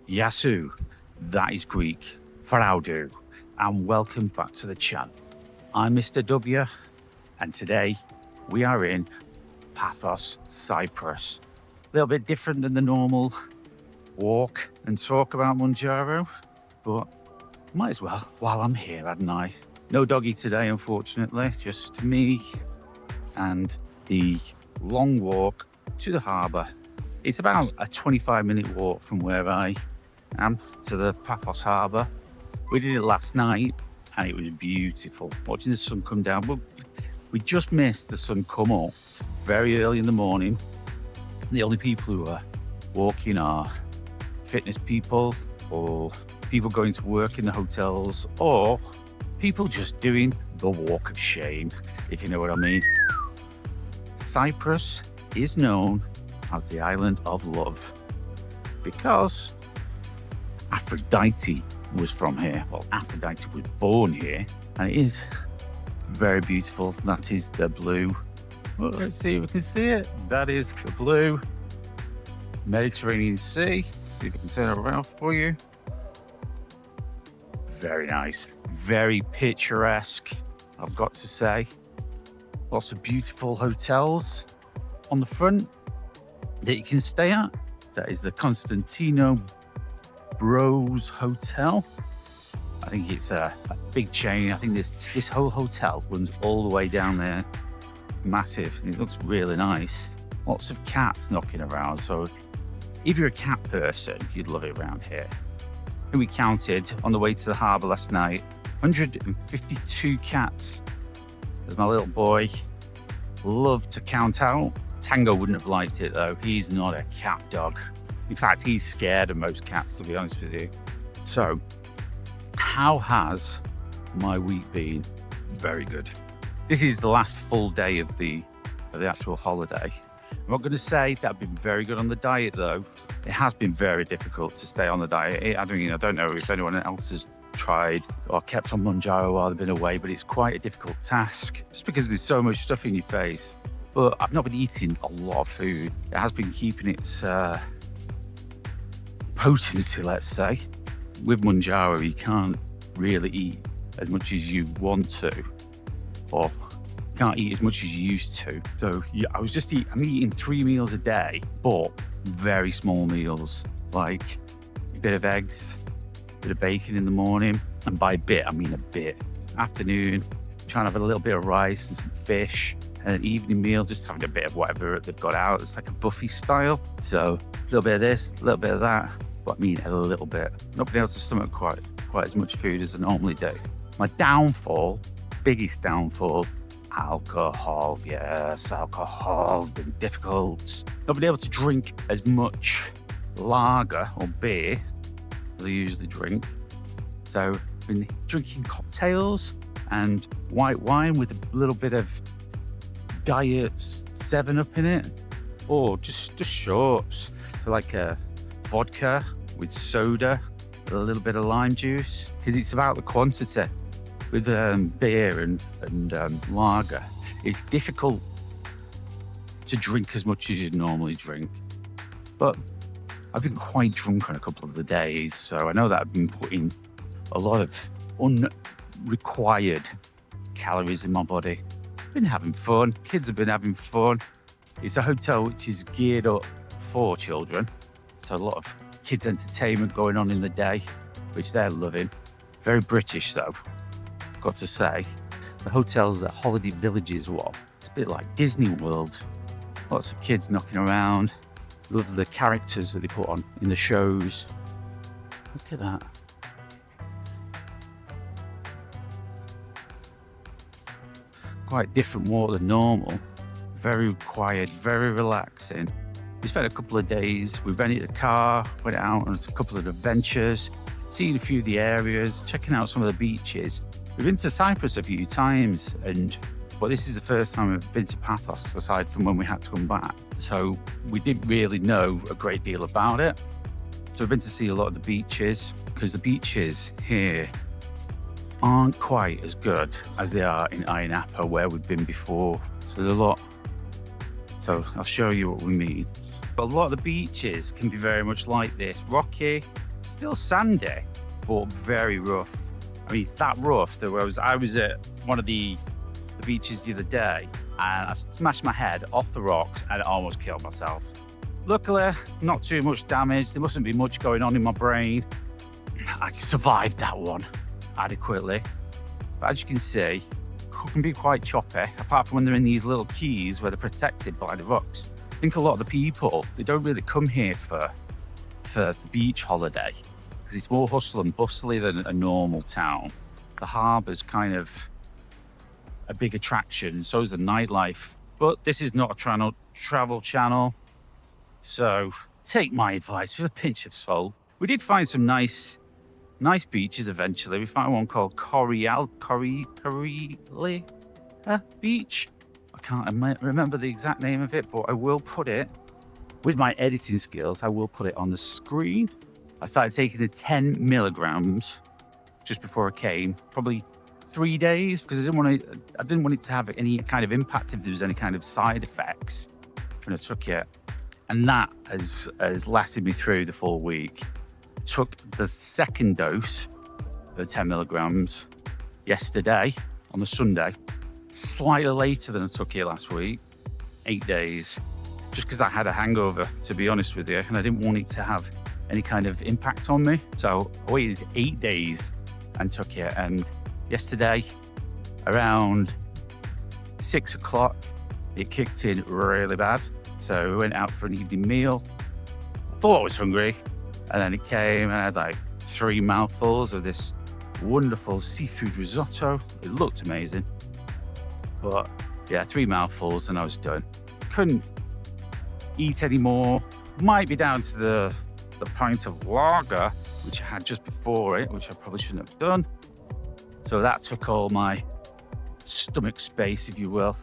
Yasu, that is Greek for how do, and welcome back to the channel. I'm Mr DubYa, and today we are in Paphos, Cyprus. A little bit different than the normal walk and talk about Mounjaro, but might as well while I'm here, hadn't I? No doggy today, unfortunately, just me and the long walk to the harbour. It's about a 25-minute walk from where I am to the Paphos harbour. We did it last night and it was beautiful, watching the sun come down. But we just missed the sun come up. It's very early in the morning. The only people who are walking are fitness people or people going to work in the hotels or people just doing the walk of shame, if you know what I mean. Cyprus is known as the island of love because Aphrodite was from here. Well, Aphrodite was born here, and it is very beautiful. That is the blue. Well, let's see if we can see it. That is the blue Mediterranean Sea. See if I can turn it around for you. Very nice, very picturesque, I've got to say. Lots of beautiful hotels on the front that you can stay at. That is the Constantino Bros Hotel. I think it's a big chain. I think this whole hotel runs all the way down there. Massive, and it looks really nice. Lots of cats knocking around, so if you're a cat person, you'd love it around here. And we counted on the way to the harbour last night, 152 cats. As my little boy loved to count out. Tango wouldn't have liked it though. He's not a cat dog. In fact, he's scared of most cats, to be honest with you. So, how has my week been? Very good. This is the last full day of the actual holiday. I'm not going to say that I've been very good on the diet though. It has been very difficult to stay on the diet. I don't know if anyone else has tried or kept on Mounjaro while they've been away, but it's quite a difficult task just because there's so much stuff in your face. But I've not been eating a lot of food. It has been keeping its potency, let's say. With Mounjaro, you can't really eat as much as you want to, or can't eat as much as you used to. So yeah, I'm eating 3 meals a day, but very small meals, like a bit of eggs, a bit of bacon in the morning, and by bit, I mean a bit. Afternoon, trying to have a little bit of rice and some fish. An evening meal, just having a bit of whatever they've got out. It's like a buffet style. So a little bit of this, a little bit of that, but I mean a little bit. Not being able to stomach quite as much food as I normally do. My downfall, biggest downfall, alcohol. Yes, alcohol's been difficult. Not being able to drink as much lager or beer as I usually drink. So I've been drinking cocktails and white wine with a little bit of diet 7-Up in it, or just shorts. So like a vodka with soda, a little bit of lime juice, because it's about the quantity. With beer and lager, it's difficult to drink as much as you'd normally drink. But I've been quite drunk on a couple of the days, so I know that I've been putting a lot of unrequired calories in my body. Been having fun. Kids have been having fun. It's a hotel which is geared up for children. So a lot of kids' entertainment going on in the day, which they're loving. Very British though, got to say. The hotels at holiday villages, it's a bit like Disney World. Lots of kids knocking around. Love the characters that they put on in the shows. Look at that. Quite different walk than normal. Very quiet, very relaxing. We spent a couple of days, we rented a car, went out on a couple of adventures, seeing a few of the areas, checking out some of the beaches. We've been to Cyprus a few times, but this is the first time we've been to Paphos, aside from when we had to come back. So we didn't really know a great deal about it. So we've been to see a lot of the beaches, because the beaches here aren't quite as good as they are in Ayia Napa, where we've been before. So there's a lot. So I'll show you what we mean. But a lot of the beaches can be very much like this. Rocky, Still sandy, but very rough. I mean, it's that rough that I was at one of the beaches the other day, and I smashed my head off the rocks and I almost killed myself. Luckily, not too much damage. There mustn't be much going on in my brain. I survived that one adequately. But as you can see, it can be quite choppy, apart from when they're in these little keys where they're protected by the rocks. I think a lot of the people, they don't really come here for the beach holiday, because it's more hustle and bustly than a normal town. The harbour's kind of a big attraction, so is the nightlife. But this is not a travel channel, so take my advice with a pinch of salt. We did find some nice beaches eventually. We found one called Corriale Beach. I can't remember the exact name of it, but I will put it, with my editing skills, I will put it on the screen. I started taking the 10 milligrams just before I came, probably 3 days, because I didn't want it to have any kind of impact if there was any kind of side effects when I took it. And that has lasted me through the full week. Took the second dose of 10 milligrams yesterday on the Sunday, slightly later than I took it last week, 8 days, just because I had a hangover, to be honest with you, and I didn't want it to have any kind of impact on me. So I waited 8 days and took it, and yesterday around 6 o'clock, it kicked in really bad. So we went out for an evening meal. Thought I was hungry, and then it came and I had like 3 mouthfuls of this wonderful seafood risotto. It looked amazing. But yeah, 3 mouthfuls and I was done. Couldn't eat anymore. Might be down to the pint of lager, which I had just before it, which I probably shouldn't have done. So that took all my stomach space, if you will.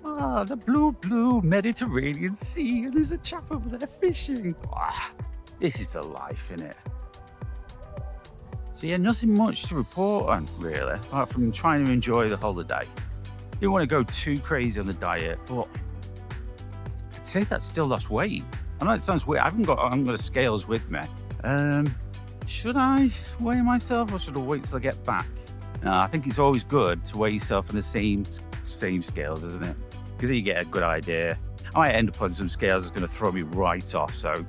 Ah, the blue Mediterranean Sea, and there's a chap over there fishing. Ah, this is the life, innit? So yeah, nothing much to report on, really, apart from trying to enjoy the holiday. Didn't want to go too crazy on the diet, but I'd say that still lost weight. I know it sounds weird. I haven't got the scales with me. Should I weigh myself, or should I wait till I get back? No, I think it's always good to weigh yourself on the same scales, isn't it? Because then you get a good idea. I might end up on some scales that's going to throw me right off. So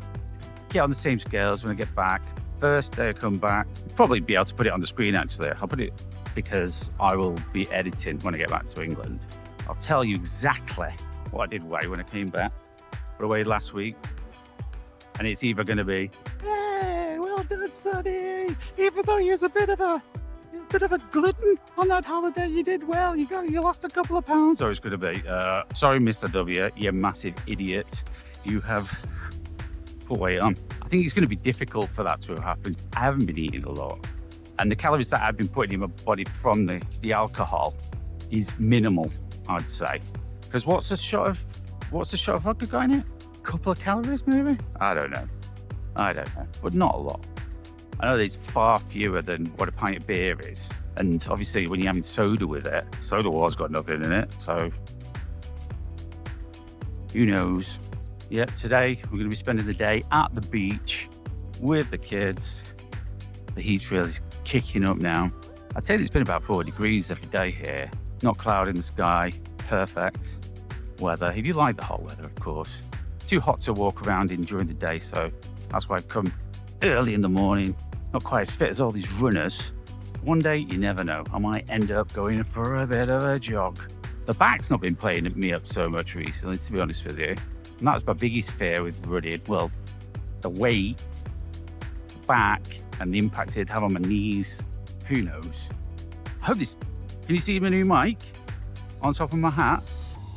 get on the same scales when I get back. First day I come back, probably be able to put it on the screen actually. I'll put it because I will be editing when I get back to England. I'll tell you exactly what I did weigh when I came back, what I weighed last week. And it's either going to be, hey, well done, Sonny. Even though you was a bit of a glutton on that holiday, you did well. You lost a couple of pounds. Or it's going to be, sorry, Mr DubYa, you massive idiot. You have put weight on. I think it's going to be difficult for that to have happened. I haven't been eating a lot. And the calories that I've been putting in my body from the alcohol is minimal, I'd say. Because what's a shot of vodka got in it? A couple of calories, maybe? I don't know. But not a lot. I know that it's far fewer than what a pint of beer is. And obviously when you're having soda with it, soda water's got nothing in it. So who knows? Yeah, today we're going to be spending the day at the beach with the kids. The heat's really kicking up now. I'd say it's been about 4 degrees every day here. Not cloud in the sky. Perfect weather. If you like the hot weather, of course. It's too hot to walk around in during the day, so that's why I've come early in the morning. Not quite as fit as all these runners. One day, you never know. I might end up going for a bit of a jog. The back's not been playing me up so much recently, to be honest with you. And that was my biggest fear with running. Well, the weight, the back, and the impact it'd have on my knees. Who knows? I hope this... Can you see my new mic on top of my hat?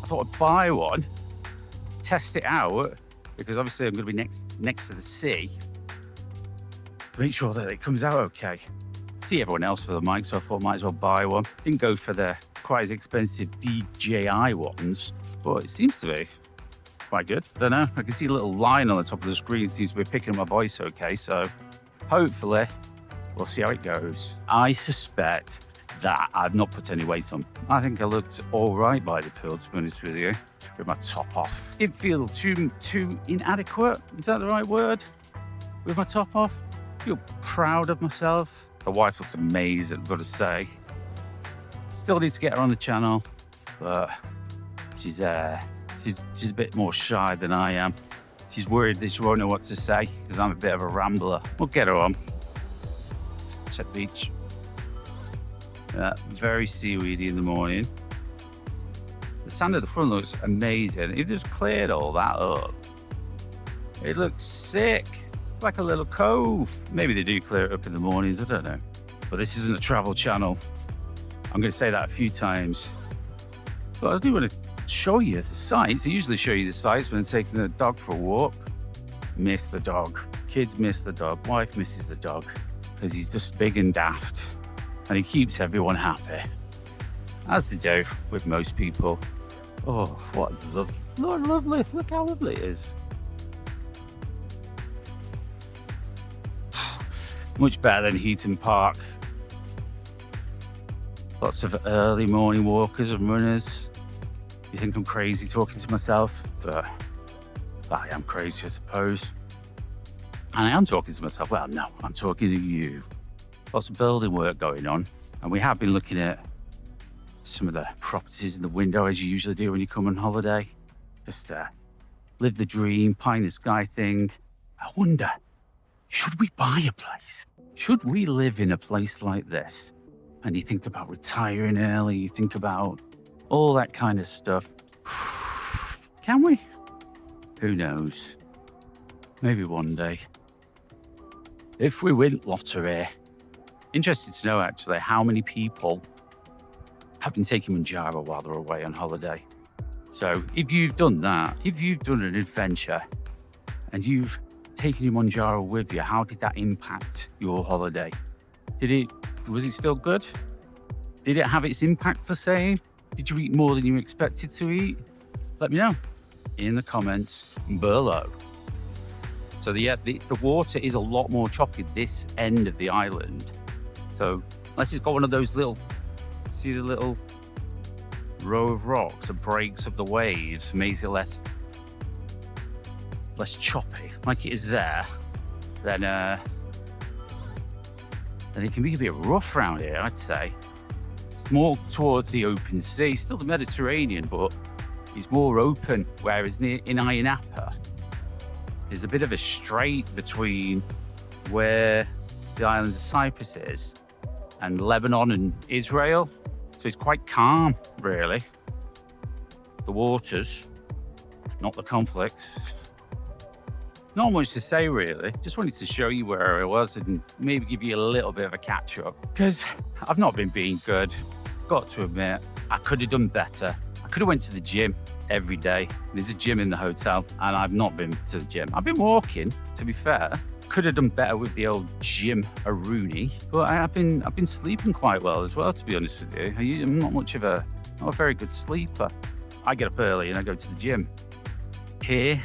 I thought I'd buy one, test it out, because obviously I'm going to be next to the sea. Make sure that it comes out okay. See everyone else for the mic, so I thought I might as well buy one. Didn't go for the quite as expensive DJI ones, but it seems to be quite good. I don't know. I can see a little line on the top of the screen. It seems to be picking up my voice okay, so hopefully we'll see how it goes. I suspect that I've not put any weight on. I think I looked all right by the pool, to be honest with you, with my top off. Didn't feel too inadequate. Is that the right word? With my top off? feel proud of myself. The wife looks amazing, I've got to say. Still need to get her on the channel, but she's a bit more shy than I am. She's worried that she won't know what to say because I'm a bit of a rambler. We'll get her on. Check the beach. Very seaweedy in the morning. The sand at the front looks amazing. It just cleared all that up. It looks sick. It's like a little cove. Maybe they do clear it up in the mornings, I don't know. But this isn't a travel channel. I'm going to say that a few times. But I do want to show you the sights. I usually show you the sights when I'm taking the dog for a walk. Miss the dog. Kids miss the dog. Wife misses the dog because he's just big and daft. And he keeps everyone happy. As they do with most people. Oh, what love. Lord, lovely. Look how lovely it is. Much better than Heaton Park. Lots of early morning walkers and runners. You think I'm crazy talking to myself, but I am crazy, I suppose. And I am talking to myself. Well, no, I'm talking to you. Lots of building work going on. And we have been looking at some of the properties in the window, as you usually do when you come on holiday. Just live the dream, pie in the sky thing. I wonder, should we buy a place? Should we live in a place like this? And you think about retiring early, you think about all that kind of stuff. Can we? Who knows? Maybe one day. If we win lottery. Interested to know, actually, how many people have been taking Mounjaro while they're away on holiday. So if you've done that, if you've done an adventure and you've taken your Mounjaro with you, how did that impact your holiday? Was it still good? Did it have its impact the same? Did you eat more than you expected to eat? Let me know in the comments below. So the water is a lot more choppy this end of the island. So unless it's got one of those little, see the little row of rocks that breaks up the waves, makes it less choppy, like it is there, then it can be a bit rough around here, I'd say. It's more towards the open sea, still the Mediterranean, but it's more open, whereas in Ayia Napa, there's a bit of a strait between where the island of Cyprus is and Lebanon and Israel. So it's quite calm, really. The waters, not the conflicts. Not much to say, really. Just wanted to show you where I was and maybe give you a little bit of a catch up. Because I've not been being good. Got to admit, I could have done better. I could have went to the gym every day. There's a gym in the hotel and I've not been to the gym. I've been walking, to be fair. Could have done better with the old gym Rooney, but I've been sleeping quite well as well, to be honest with you. I'm not a very good sleeper. I get up early and I go to the gym. Here,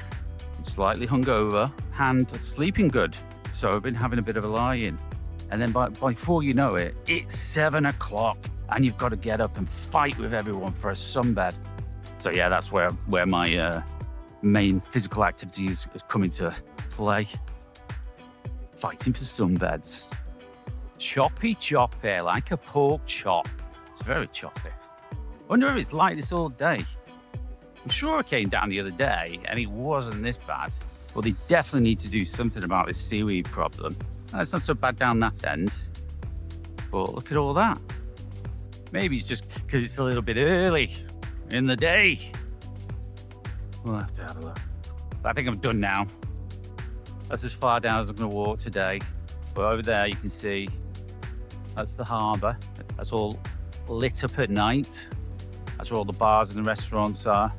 I'm slightly hungover and sleeping good. So I've been having a bit of a lie-in. And then before you know it, it's 7 o'clock and you've got to get up and fight with everyone for a sunbed. So yeah, that's where my main physical activity is coming to play. Fighting for sunbeds. Choppy, like a pork chop. It's very choppy. Wonder if it's like this all day. I'm sure I came down the other day and it wasn't this bad. Well, they definitely need to do something about this seaweed problem. It's not so bad down that end. But look at all that. Maybe it's just because it's a little bit early in the day. We'll have to have a look. But I think I'm done now. That's as far down as I'm going to walk today. But over there you can see that's the harbour. That's all lit up at night. That's where all the bars and the restaurants are.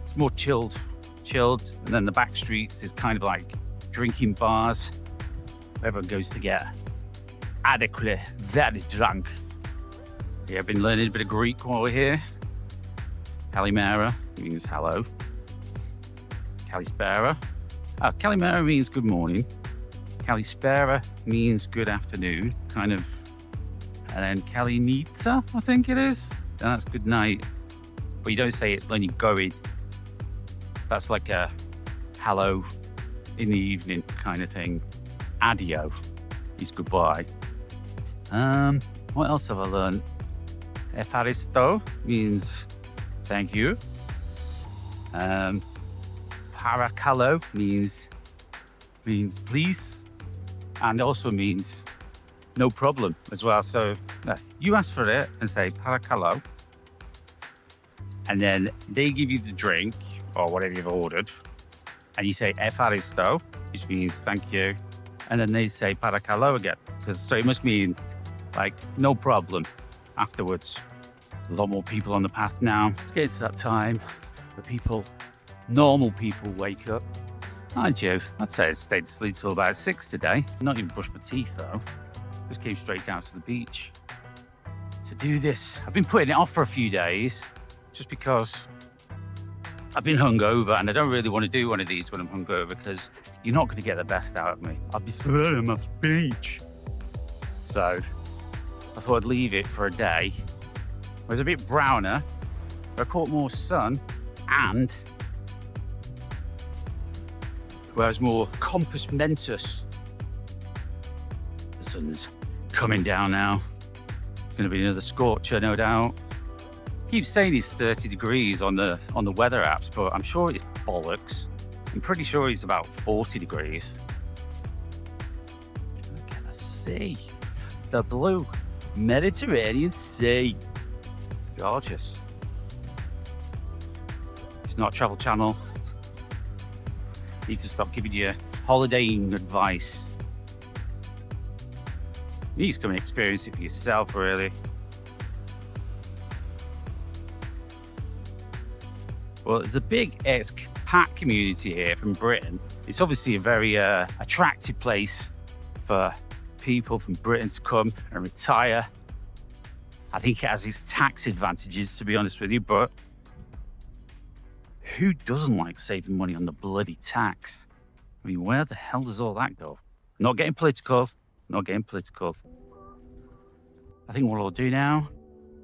It's more chilled. And then the back streets is kind of like drinking bars. Everyone goes to get adequately very drunk. Yeah, I've been learning a bit of Greek while we're here. Kalimera means hello. Kalispera. Oh, Kalimera means good morning. Kalispera means good afternoon, kind of. And then Kalinita, I think it is. That's good night. But you don't say it when you go in. That's like a hello in the evening kind of thing. Adio. is goodbye. What else have I learned? Efaristo means thank you. Parakalo means please, and also means no problem as well. So you ask for it and say parakalo, and then they give you the drink or whatever you've ordered, and you say efaristo, which means thank you, and then they say parakalo again. So it must mean like no problem afterwards. A lot more people on the path now. It's getting to that time where normal people wake up. Mind you, I'd say I stayed asleep till about 6 today. Not even brushed my teeth though. Just came straight down to the beach to do this. I've been putting it off for a few days just because I've been hungover and I don't really want to do one of these when I'm hungover because you're not going to get the best out of me. I'll be sitting on the beach. So I thought I'd leave it for a day. It was a bit browner, but I caught more sun and whereas more compos mentis. The sun's coming down now. It's going to be another scorcher, no doubt. Keep saying it's 30 degrees on the weather apps, but I'm sure it's bollocks. I'm pretty sure it's about 40 degrees. Look at the sea. The blue Mediterranean Sea. It's gorgeous. It's not a travel channel. Need to stop giving you holidaying advice. You need to come and experience it for yourself, really. Well, there's a big expat community here from Britain. It's obviously a very attractive place for people from Britain to come and retire. I think it has its tax advantages, to be honest with you, but who doesn't like saving money on the bloody tax? I mean, where the hell does all that go? Not getting political, not getting political. I think what I'll do now,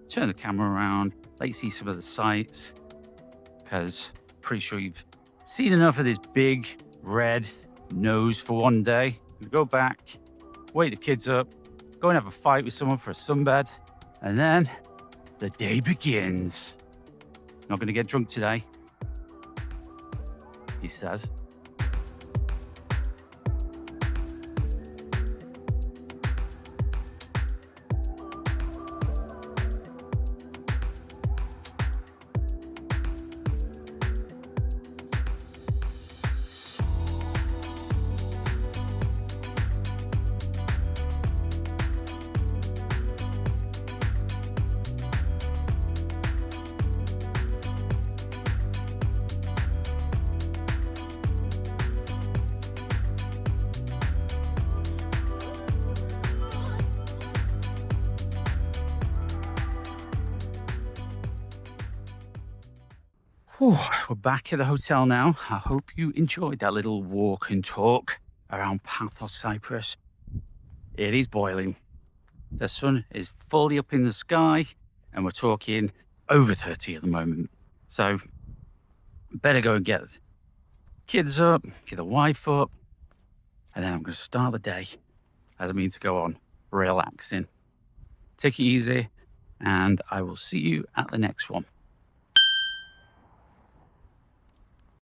turn the camera around, let you see some of the sights, because I'm pretty sure you've seen enough of this big red nose for one day. Go back, wake the kids up, go and have a fight with someone for a sunbed, and then the day begins. Not going to get drunk today, he says. Whew, we're back at the hotel now. I hope you enjoyed that little walk and talk around Paphos, Cyprus. It is boiling. The sun is fully up in the sky and we're talking over 30 at the moment. So better go and get the kids up, get the wife up, and then I'm going to start the day as I mean to go on relaxing. Take it easy and I will see you at the next one.